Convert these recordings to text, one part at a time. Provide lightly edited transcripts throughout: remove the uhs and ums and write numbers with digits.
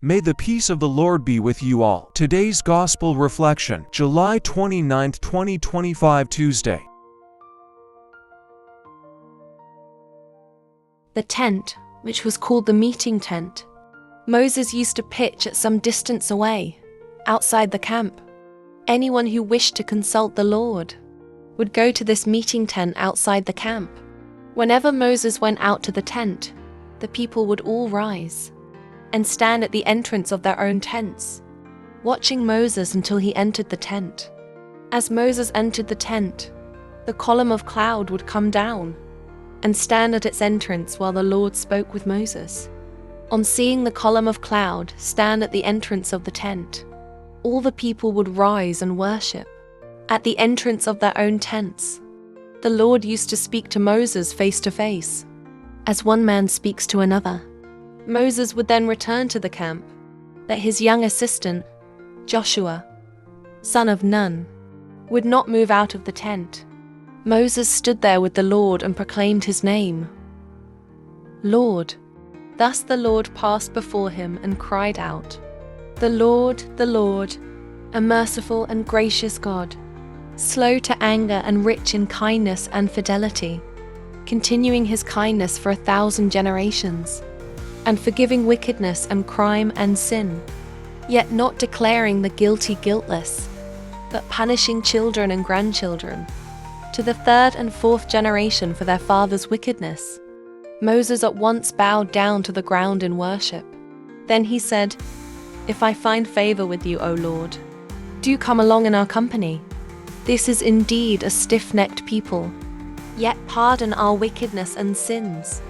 May the peace of the Lord be with you all. Today's Gospel Reflection, July 29, 2025, Tuesday. The tent, which was called the meeting tent, Moses used to pitch at some distance away, outside the camp. Anyone who wished to consult the Lord would go to this meeting tent outside the camp. Whenever Moses went out to the tent, the people would all rise and stand at the entrance of their own tents, watching Moses until he entered the tent. As Moses entered the tent, the column of cloud would come down and stand at its entrance while the Lord spoke with Moses. On seeing the column of cloud stand at the entrance of the tent, all the people would rise and worship. At the entrance of their own tents, the Lord used to speak to Moses face to face, as one man speaks to another. Moses would then return to the camp, that his young assistant, Joshua, son of Nun, would not move out of the tent. Moses stood there with the Lord and proclaimed his name, Lord. Thus the Lord passed before him and cried out, the Lord, a merciful and gracious God, slow to anger and rich in kindness and fidelity, continuing his kindness for 1,000 generations, and forgiving wickedness and crime and sin, yet not declaring the guilty guiltless, but punishing children and grandchildren, to the 3rd and 4th generation for their father's wickedness. Moses at once bowed down to the ground in worship. Then he said, If I find favor with you, O Lord, do come along in our company. This is indeed a stiff-necked people. Yet pardon our wickedness and sins,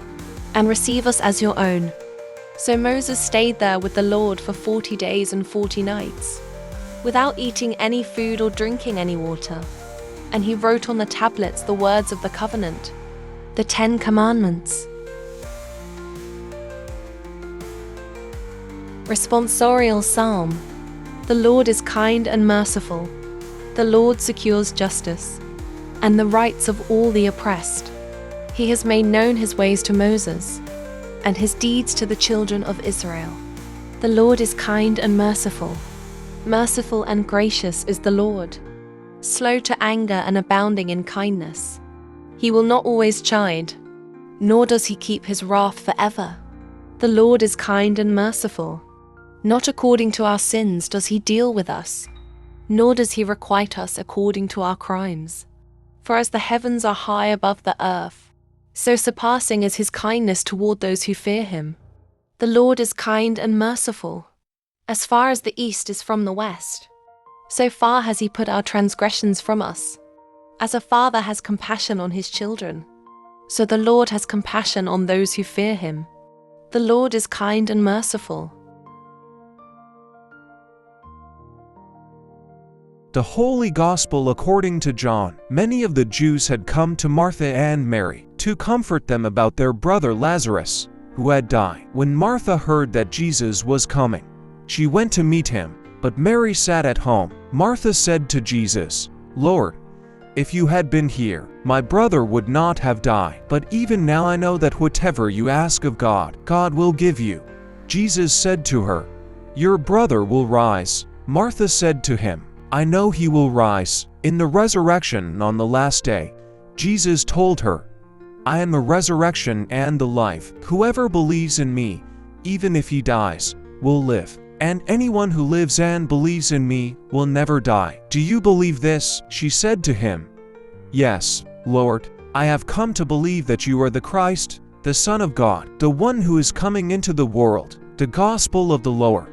and receive us as your own. So Moses stayed there with the Lord for 40 days and 40 nights, without eating any food or drinking any water. And he wrote on the tablets the words of the covenant, the 10 Commandments. Responsorial Psalm. The Lord is kind and merciful. The Lord secures justice and the rights of all the oppressed. He has made known his ways to Moses and his deeds to the children of Israel. The Lord is kind and merciful. Merciful and gracious is the Lord, slow to anger and abounding in kindness. He will not always chide, nor does he keep his wrath forever. The Lord is kind and merciful. Not according to our sins does he deal with us, nor does he requite us according to our crimes. For as the heavens are high above the earth, so surpassing is his kindness toward those who fear him. The Lord is kind and merciful. As far as the east is from the west, so far has he put our transgressions from us. As a father has compassion on his children, so the Lord has compassion on those who fear him. The Lord is kind and merciful. The Holy Gospel according to John. Many of the Jews had come to Martha and Mary to comfort them about their brother Lazarus, who had died. When Martha heard that Jesus was coming, she went to meet him, but Mary sat at home. Martha said to Jesus, Lord, if you had been here, my brother would not have died. But even now I know that whatever you ask of God, God will give you. Jesus said to her, Your brother will rise. Martha said to him, I know he will rise in the resurrection on the last day. Jesus told her, I am the resurrection and the life. Whoever believes in me, even if he dies, will live. And anyone who lives and believes in me will never die. Do you believe this? She said to him, Yes, Lord, I have come to believe that you are the Christ, the Son of God, the one who is coming into the world. The Gospel of the Lord.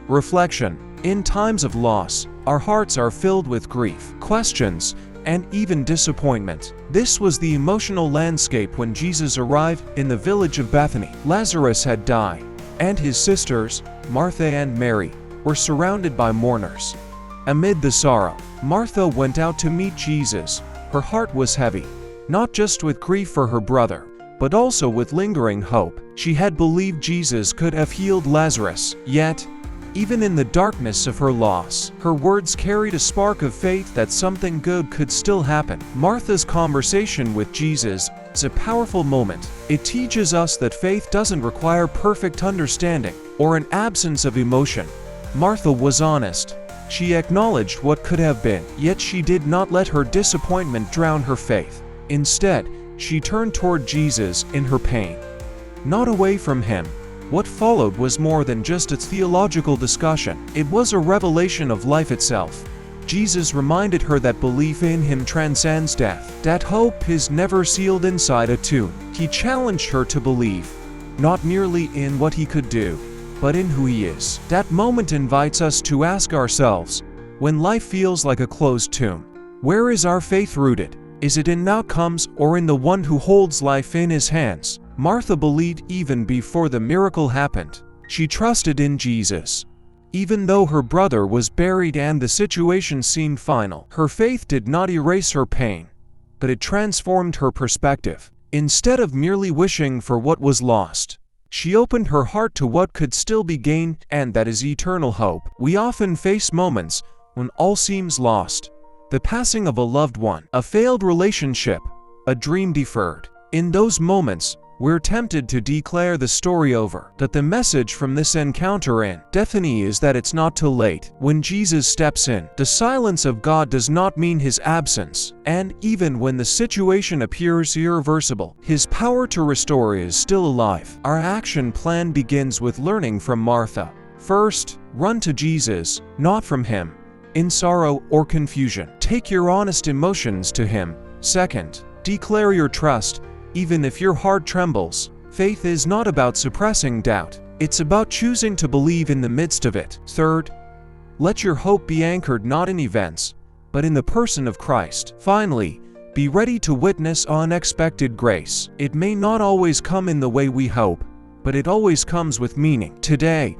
Reflection. In times of loss, our hearts are filled with grief, questions, and even disappointment. This was the emotional landscape when Jesus arrived in the village of Bethany. Lazarus had died, and his sisters, Martha and Mary, were surrounded by mourners. Amid the sorrow, Martha went out to meet Jesus. Her heart was heavy, not just with grief for her brother, but also with lingering hope. She had believed Jesus could have healed Lazarus, yet, even in the darkness of her loss, her words carried a spark of faith that something good could still happen. Martha's conversation with Jesus It's a powerful moment. It teaches us that faith doesn't require perfect understanding or an absence of emotion. Martha was honest. She acknowledged what could have been, yet she did not let her disappointment drown her faith. Instead, she turned toward Jesus in her pain, not away from him. What followed was more than just a theological discussion. It was a revelation of life itself. Jesus reminded her that belief in him transcends death, that hope is never sealed inside a tomb. He challenged her to believe, not merely in what he could do, but in who he is. That moment invites us to ask ourselves, when life feels like a closed tomb, where is our faith rooted? Is it in outcomes or in the one who holds life in his hands? Martha believed even before the miracle happened. She trusted in Jesus. Even though her brother was buried and the situation seemed final, her faith did not erase her pain, but it transformed her perspective. Instead of merely wishing for what was lost, she opened her heart to what could still be gained, and that is eternal hope. We often face moments when all seems lost. The passing of a loved one, a failed relationship, a dream deferred. In those moments, we're tempted to declare the story over. But the message from this encounter in Bethany is that it's not too late. When Jesus steps in, the silence of God does not mean his absence. And even when the situation appears irreversible, his power to restore is still alive. Our action plan begins with learning from Martha. First, run to Jesus, not from him. In sorrow or confusion, take your honest emotions to him. Second, declare your trust, even if your heart trembles. Faith is not about suppressing doubt. It's about choosing to believe in the midst of it. Third, let your hope be anchored not in events, but in the person of Christ. Finally, be ready to witness unexpected grace. It may not always come in the way we hope, but it always comes with meaning. Today,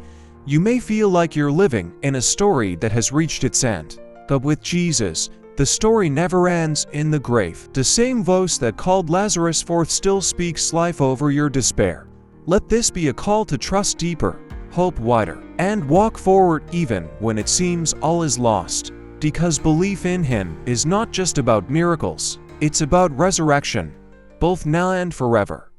you may feel like you're living in a story that has reached its end. But with Jesus, the story never ends in the grave. The same voice that called Lazarus forth still speaks life over your despair. Let this be a call to trust deeper, hope wider, and walk forward even when it seems all is lost. Because belief in him is not just about miracles, it's about resurrection, both now and forever.